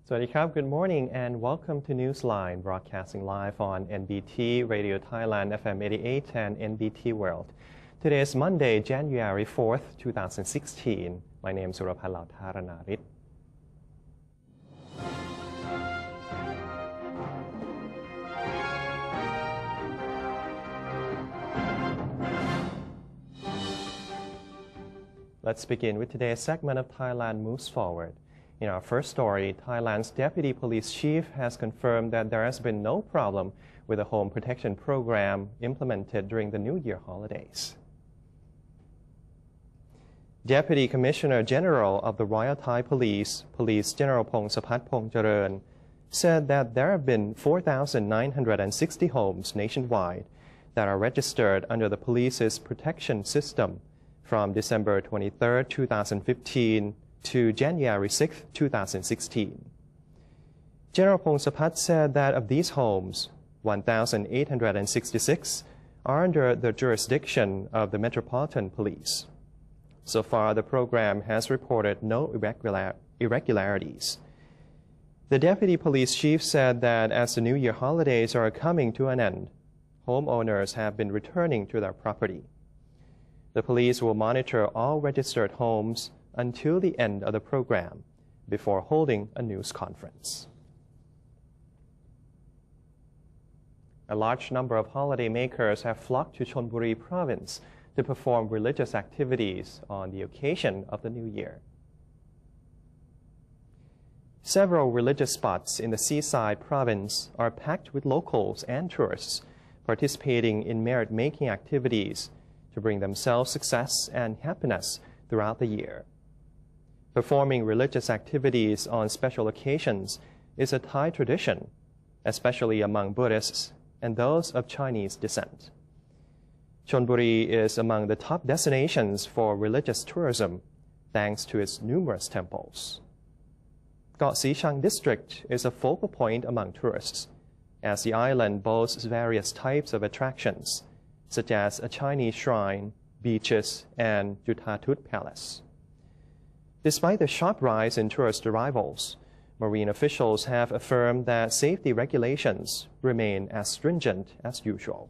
Sawasdee good morning and welcome to Newsline, broadcasting live on NBT, Radio Thailand, FM 88 and NBT World. Today is Monday, January 4th, 2016. My name is Suraphat Tharanarit. Let's begin with today's segment of Thailand Moves Forward. In our first story, Thailand's Deputy Police Chief has confirmed that there has been no problem with the home protection program implemented during the New Year holidays. Deputy Commissioner General of the Royal Thai Police, Police General Pongsapat Pongjarean, said that there have been 4,960 homes nationwide that are registered under the police's protection system from December 23, 2015 to January 6, 2016. General Pongsapat said that of these homes, 1,866 are under the jurisdiction of the Metropolitan Police. So far, the program has reported no irregularities. The Deputy Police Chief said that as the New Year holidays are coming to an end, homeowners have been returning to their property. The police will monitor all registered homes until the end of the program before holding a news conference. A large number of holidaymakers have flocked to Chonburi province to perform religious activities on the occasion of the New Year. Several religious spots in the seaside province are packed with locals and tourists participating in merit-making activities to bring themselves success and happiness throughout the year. Performing religious activities on special occasions is a Thai tradition, especially among Buddhists and those of Chinese descent. Chonburi is among the top destinations for religious tourism, thanks to its numerous temples. Got Sichang district is a focal point among tourists, as the island boasts various types of attractions, such as a Chinese shrine, beaches, and Juthatut Palace. Despite the sharp rise in tourist arrivals, marine officials have affirmed that safety regulations remain as stringent as usual.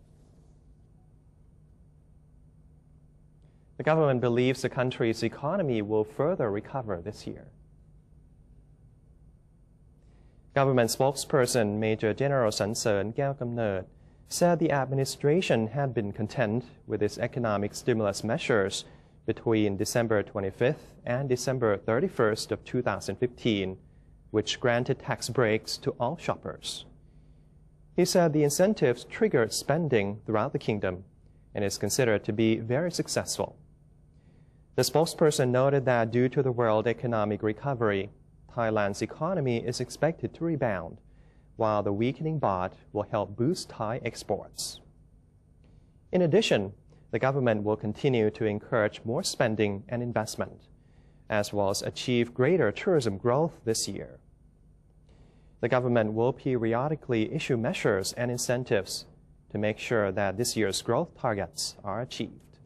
The government believes the country's economy will further recover this year. Government spokesperson Major General Sansern Kaew said the administration had been content with its economic stimulus measures between December 25th and December 31st of 2015, which granted tax breaks to all shoppers. He said the incentives triggered spending throughout the kingdom and is considered to be very successful. The spokesperson noted that due to the world economic recovery, Thailand's economy is expected to rebound, while the weakening baht will help boost Thai exports. In addition, the government will continue to encourage more spending and investment, as well as achieve greater tourism growth this year. The government will periodically issue measures and incentives to make sure that this year's growth targets are achieved.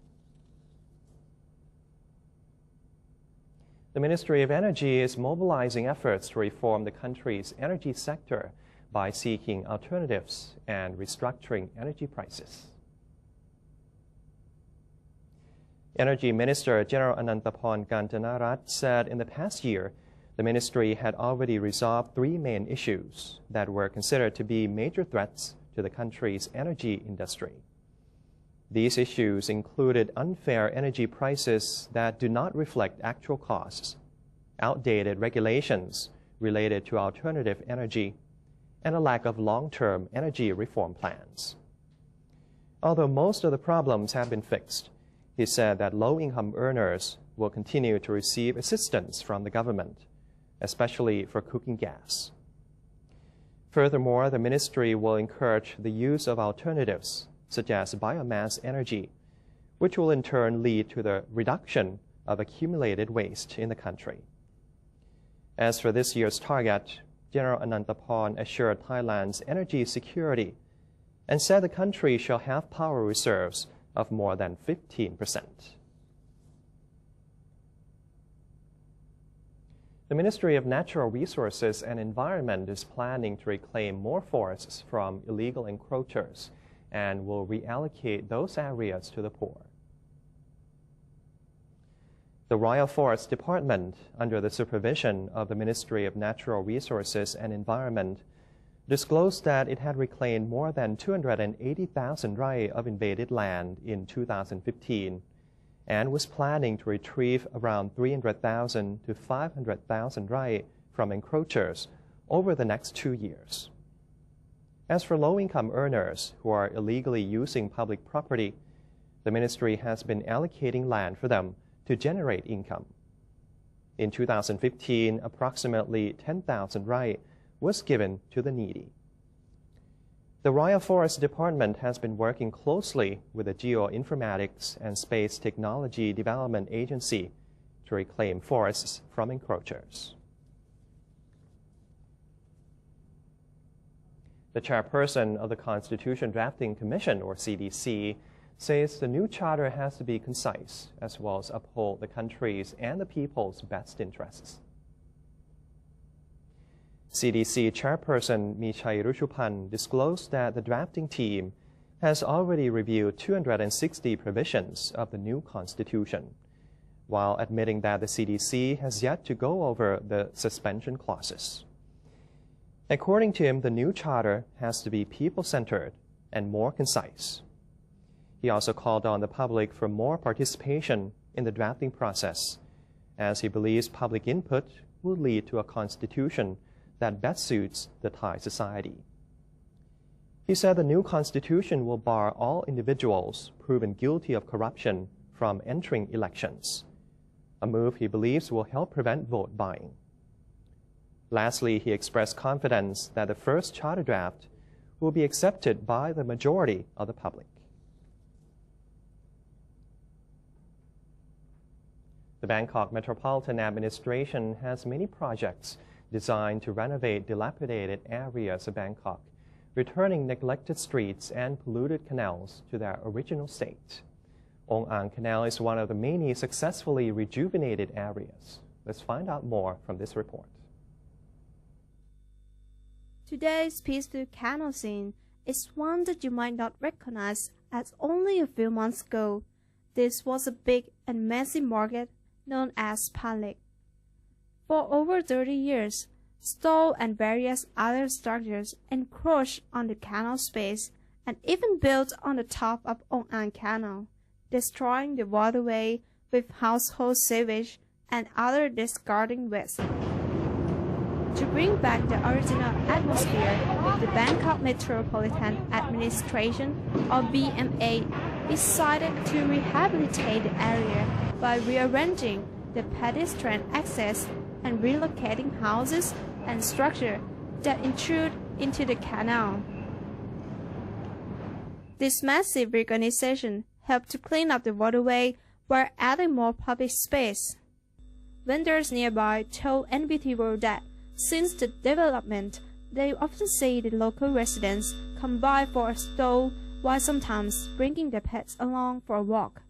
The Ministry of Energy is mobilizing efforts to reform the country's energy sector by seeking alternatives and restructuring energy prices. Energy Minister General Anantaporn Kanchanarat said in the past year, the ministry had already resolved three main issues that were considered to be major threats to the country's energy industry. These issues included unfair energy prices that do not reflect actual costs, outdated regulations related to alternative energy, and a lack of long-term energy reform plans. Although most of the problems have been fixed, he said that low-income earners will continue to receive assistance from the government, especially for cooking gas. Furthermore, the ministry will encourage the use of alternatives, such as biomass energy, which will in turn lead to the reduction of accumulated waste in the country. As for this year's target, General Anantaporn assured Thailand's energy security and said the country shall have power reserves of more than 15%. The Ministry of Natural Resources and Environment is planning to reclaim more forests from illegal encroachers and will reallocate those areas to the poor. The Royal Forest Department, under the supervision of the Ministry of Natural Resources and Environment, disclosed that it had reclaimed more than 280,000 rai of invaded land in 2015 and was planning to retrieve around 300,000 to 500,000 rai from encroachers over the next 2 years. As for low-income earners who are illegally using public property, the ministry has been allocating land for them to generate income. In 2015, approximately 10,000 rai was given to the needy. The Royal Forest Department has been working closely with the Geoinformatics and Space Technology Development Agency to reclaim forests from encroachers. The chairperson of the Constitution Drafting Commission, or CDC, says the new charter has to be concise as well as uphold the country's and the people's best interests. CDC chairperson Michai Ruchupan disclosed that the drafting team has already reviewed 260 provisions of the new constitution, while admitting that the CDC has yet to go over the suspension clauses. According to him, the new charter has to be people-centered and more concise. He also called on the public for more participation in the drafting process, as he believes public input will lead to a constitution that best suits the Thai society. He said the new constitution will bar all individuals proven guilty of corruption from entering elections, a move he believes will help prevent vote buying. Lastly, he expressed confidence that the first charter draft will be accepted by the majority of the public. The Bangkok Metropolitan Administration has many projects designed to renovate dilapidated areas of Bangkok, returning neglected streets and polluted canals to their original state. Ong Ang Canal is one of the many successfully rejuvenated areas. Let's find out more from this report. Today's peaceful canal scene is one that you might not recognize, as only a few months ago, this was a big and messy market known as Palik. For over 30 years, stall and various other structures encroached on the canal space and even built on the top of Ong Ang Canal, destroying the waterway with household sewage and other discarding waste. To bring back the original atmosphere, the Bangkok Metropolitan Administration, or BMA, decided to rehabilitate the area by rearranging the pedestrian access and relocating houses and structures that intrude into the canal. This massive reorganization helped to clean up the waterway while adding more public space. Vendors nearby told NBT World that since the development, they often see the local residents come by for a stroll while sometimes bringing their pets along for a walk.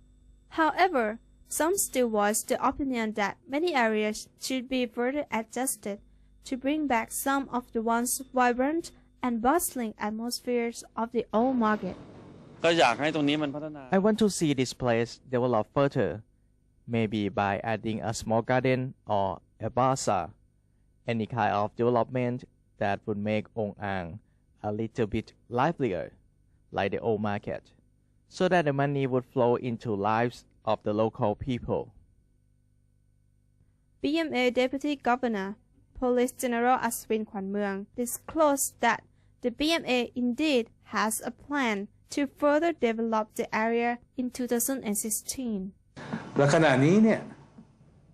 However, some still voiced the opinion that many areas should be further adjusted to bring back some of the once vibrant and bustling atmospheres of the old market. I want to see this place develop further, maybe by adding a small garden or a bazaar, any kind of development that would make Ong Ang a little bit livelier, like the old market, so that the money would flow into lives of the local people. BMA Deputy Governor, Police General Aswin Kwanmuang, disclosed that the BMA indeed has a plan to further develop the area in 2016.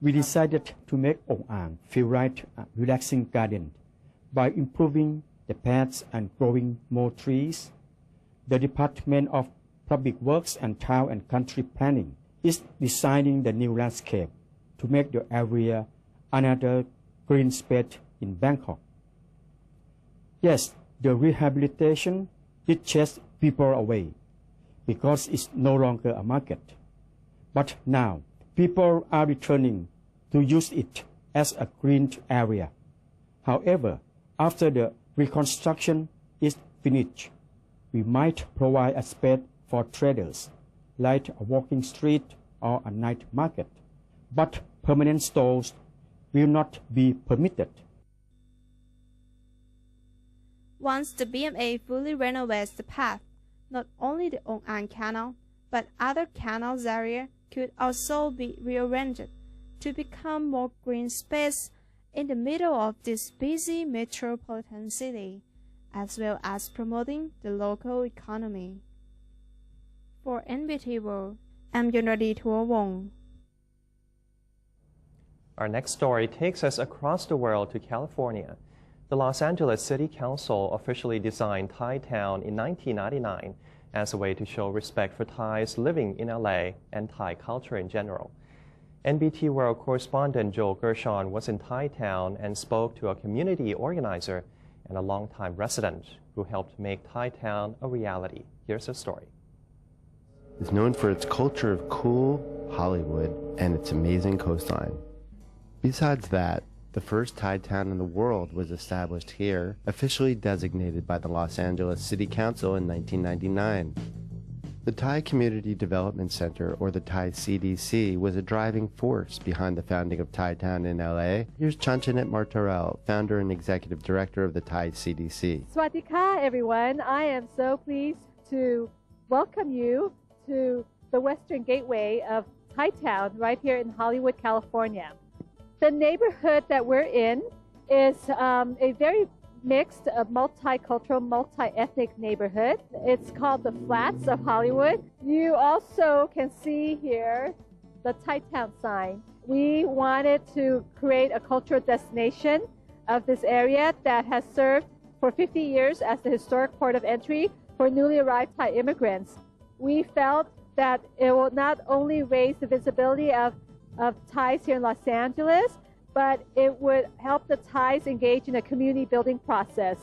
We decided to make Ong Ang feel like a relaxing garden by improving the paths and growing more trees. The Department of Public Works and Town and Country Planning is designing the new landscape to make the area another green space in Bangkok. Yes, the rehabilitation did chase people away because it's no longer a market. But now, people are returning to use it as a green area. However, after the reconstruction is finished, we might provide a space for traders, like a walking street or a night market, but permanent stores will not be permitted. Once the BMA fully renovates the path, not only the Ong An Canal, but other canals area could also be rearranged to become more green space in the middle of this busy metropolitan city, as well as promoting the local economy. For NBT World, I'm Yonradi Thuawong. Our next story takes us across the world to California. The Los Angeles City Council officially designed Thai Town in 1999 as a way to show respect for Thais living in LA and Thai culture in general. NBT World correspondent Joel Gershon was in Thai Town and spoke to a community organizer and a longtime resident who helped make Thai Town a reality. Here's her story. It's known for its culture of cool Hollywood and its amazing coastline. Besides that, the first Thai town in the world was established here, officially designated by the Los Angeles City Council in 1999. The Thai Community Development Center, or the Thai CDC, was a driving force behind the founding of Thai Town in LA. Here's Chanchanet Martorell, founder and executive director of the Thai CDC. Swatika, everyone. I am so pleased to welcome you to the Western Gateway of Thai Town right here in Hollywood, California. The neighborhood that we're in is a very mixed, multicultural, multi-ethnic neighborhood. It's called the Flats of Hollywood. You also can see here the Thai Town sign. We wanted to create a cultural destination of this area that has served for 50 years as the historic port of entry for newly arrived Thai immigrants. We felt that it will not only raise the visibility of Thais here in Los Angeles, but it would help the Thais engage in a community building process,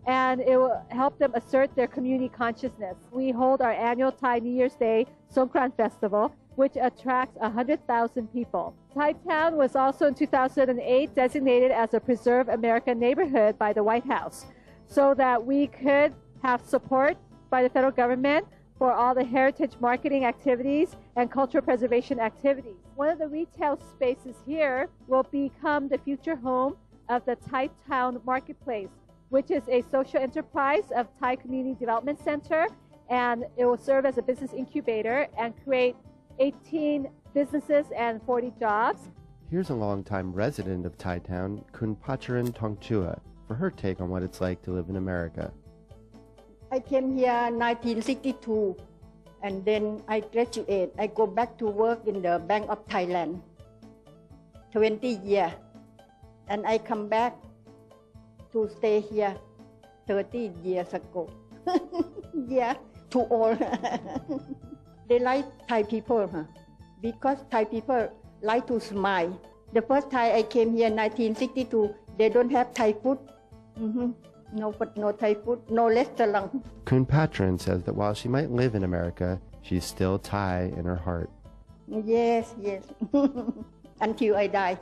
and it will help them assert their community consciousness. We hold our annual Thai New Year's Day Songkran Festival, which attracts 100,000 people. Thai Town was also in 2008 designated as a Preserve American Neighborhood by the White House, so that we could have support by the federal government for all the heritage marketing activities and cultural preservation activities. One of the retail spaces here will become the future home of the Thai Town Marketplace, which is a social enterprise of Thai Community Development Center, and it will serve as a business incubator and create 18 businesses and 40 jobs. Here's a longtime resident of Thai Town, Kun Pacharan Tongchua, for her take on what it's like to live in America. I came here in 1962, and then I graduate. I go back to work in the Bank of Thailand, 20 years. And I come back to stay here 30 years ago. Yeah, too old. They like Thai people, huh? Because Thai people like to smile. The first time I came here in 1962, they don't have Thai food. No Thai food, no restaurant. Kun Patron says that while she might live in America, she's still Thai in her heart. Yes. Until I die.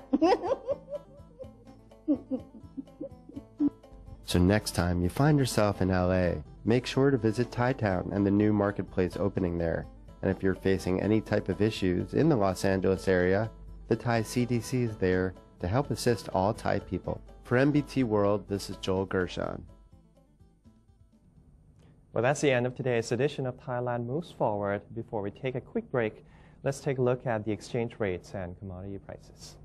So next time you find yourself in LA, make sure to visit Thai Town and the new marketplace opening there. And if you're facing any type of issues in the Los Angeles area, the Thai CDC is there to help assist all Thai people. For NBT World, this is Joel Gershon. Well, that's the end of today's edition of Thailand Moves Forward. Before we take a quick break, let's take a look at the exchange rates and commodity prices.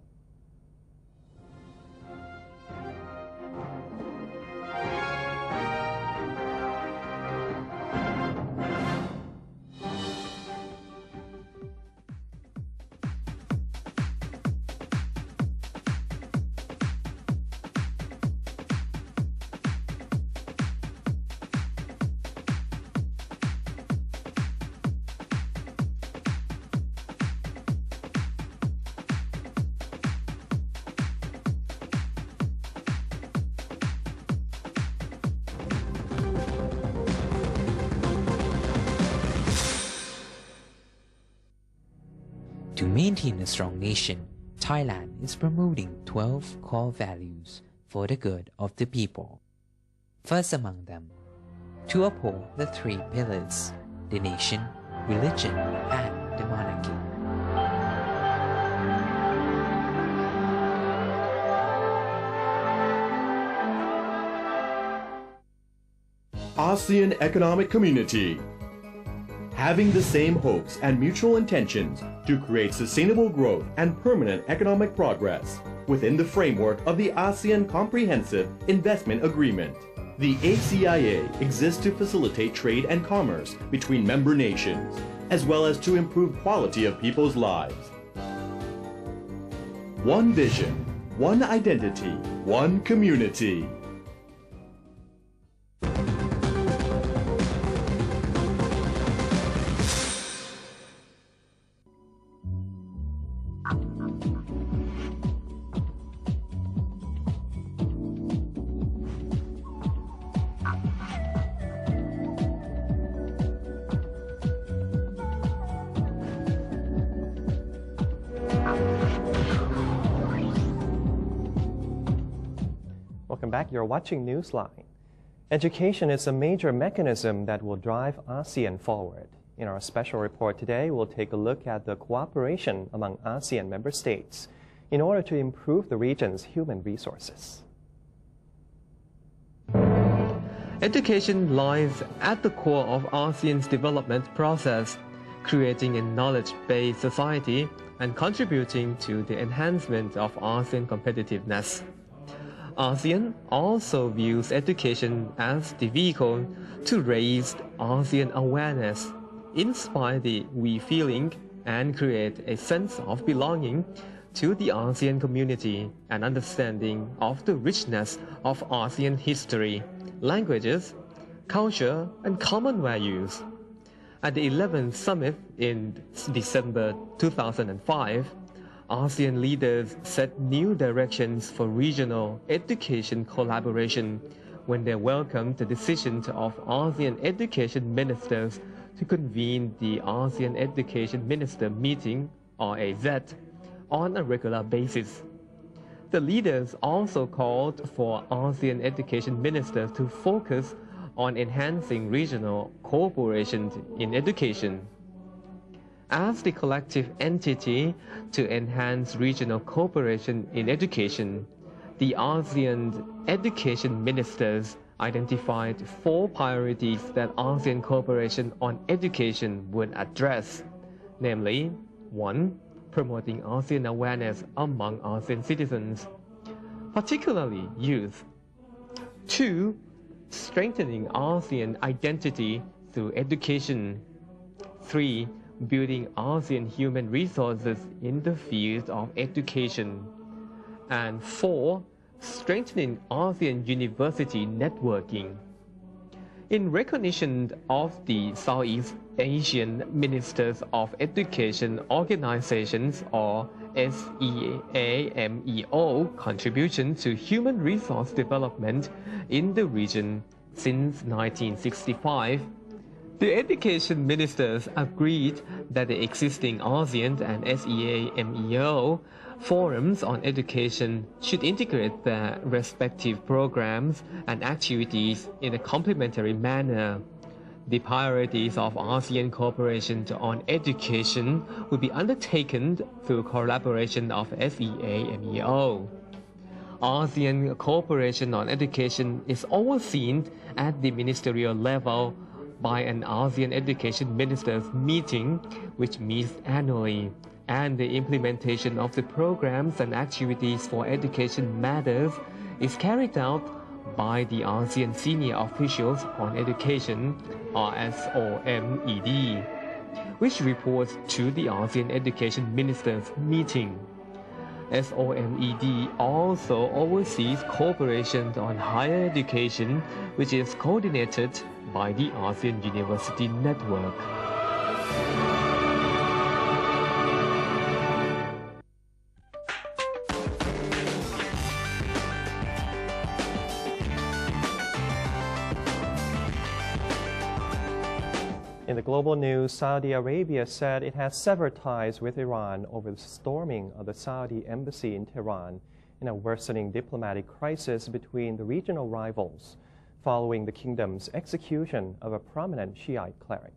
To maintain a strong nation, Thailand is promoting 12 core values for the good of the people. First among them, to uphold the three pillars: the nation, religion, and the monarchy. ASEAN Economic Community. Having the same hopes and mutual intentions to create sustainable growth and permanent economic progress within the framework of the ASEAN Comprehensive Investment Agreement. The ACIA exists to facilitate trade and commerce between member nations, as well as to improve quality of people's lives. One vision, one identity, one community. Welcome back. You're watching Newsline. Education is a major mechanism that will drive ASEAN forward. In our special report today, we'll take a look at the cooperation among ASEAN member states in order to improve the region's human resources. Education lies at the core of ASEAN's development process, creating a knowledge-based society and contributing to the enhancement of ASEAN competitiveness. ASEAN also views education as the vehicle to raise ASEAN awareness, inspire the we feeling, and create a sense of belonging to the ASEAN community and understanding of the richness of ASEAN history, languages, culture, and common values. At the 11th summit in December 2005, ASEAN leaders set new directions for regional education collaboration when they welcomed the decision of ASEAN education ministers to convene the ASEAN Education Minister Meeting, or AZ, on a regular basis. The leaders also called for ASEAN education ministers to focus on enhancing regional cooperation in education. As the collective entity to enhance regional cooperation in education, the ASEAN education ministers identified 4 priorities that ASEAN cooperation on education would address, namely, 1. Promoting ASEAN awareness among ASEAN citizens, particularly youth. 2. Strengthening ASEAN identity through education. 3. Building ASEAN human resources in the field of education. And 4. Strengthening ASEAN university networking. In recognition of the Southeast Asian Ministers of Education Organizations, or SEAMEO, contribution to human resource development in the region since 1965, the education ministers agreed that the existing ASEAN and SEAMEO forums on education should integrate their respective programs and activities in a complementary manner. The priorities of ASEAN cooperation on education will be undertaken through collaboration of SEAMEO. ASEAN cooperation on education is overseen at the ministerial level by an ASEAN Education Ministers meeting, which meets annually, and the implementation of the programs and activities for education matters is carried out by the ASEAN Senior Officials on Education, or SOMED, which reports to the ASEAN Education Ministers meeting. SOMED also oversees cooperation on higher education, which is coordinated by the ASEAN University Network. In the global news, Saudi Arabia said it has severed ties with Iran over the storming of the Saudi embassy in Tehran in a worsening diplomatic crisis between the regional rivals following the kingdom's execution of a prominent Shiite cleric.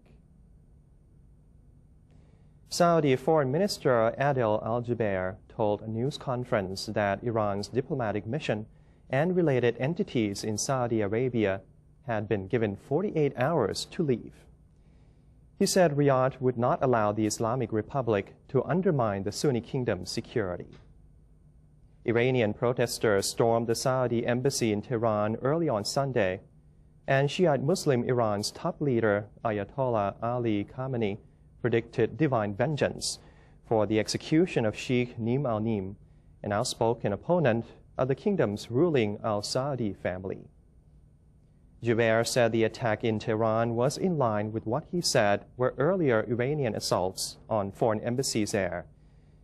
Saudi Foreign Minister Adel Al-Jubeir told a news conference that Iran's diplomatic mission and related entities in Saudi Arabia had been given 48 hours to leave. He said Riyadh would not allow the Islamic Republic to undermine the Sunni kingdom's security. Iranian protesters stormed the Saudi embassy in Tehran early on Sunday, and Shiite Muslim Iran's top leader, Ayatollah Ali Khamenei, predicted divine vengeance for the execution of Sheikh Nim al-Nim, an outspoken opponent of the kingdom's ruling al-Saudi family. Jubeir said the attack in Tehran was in line with what he said were earlier Iranian assaults on foreign embassies there,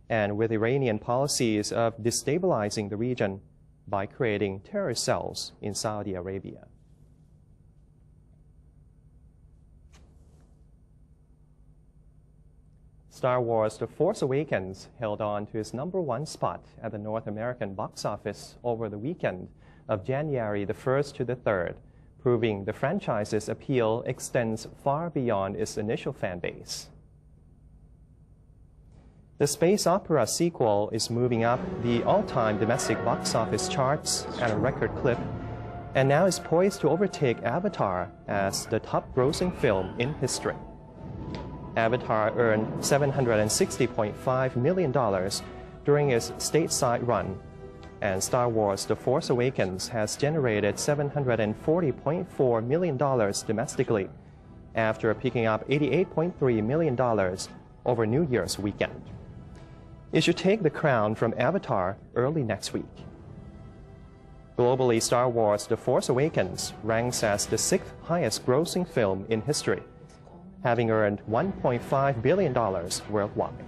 and with Iranian policies of destabilizing the region by creating terror cells in Saudi Arabia. Star Wars The Force Awakens held on to its #1 spot at the North American box office over the weekend of January the 1st to the 3rd, proving the franchise's appeal extends far beyond its initial fan base. The space opera sequel is moving up the all-time domestic box office charts at a record clip, and now is poised to overtake Avatar as the top-grossing film in history. Avatar earned $760.5 million during its stateside run, and Star Wars The Force Awakens has generated $740.4 million domestically, after picking up $88.3 million over New Year's weekend. It should take the crown from Avatar early next week. Globally, Star Wars The Force Awakens ranks as the 6th highest grossing film in history, having earned $1.5 billion worldwide.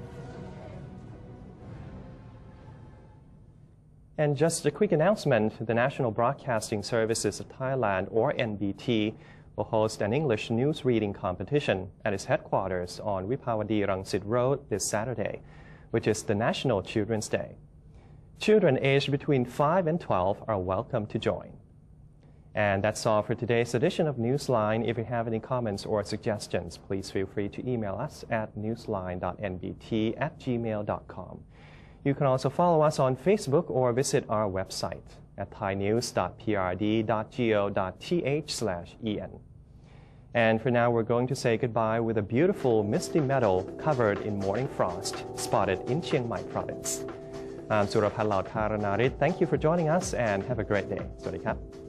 And just a quick announcement, the National Broadcasting Services of Thailand, or NBT, will host an English news reading competition at its headquarters on Vipavadi Rangsit Road this Saturday, which is the National Children's Day. Children aged between 5 and 12 are welcome to join. And that's all for today's edition of Newsline. If you have any comments or suggestions, please feel free to email us at newsline.nbt@gmail.com. You can also follow us on Facebook or visit our website at thainews.prd.go.th/en. And for now, we're going to say goodbye with a beautiful misty meadow covered in morning frost spotted in Chiang Mai province. I'm Surapat Laut Karanarit. Thank you for joining us and have a great day. สวัสดีครับ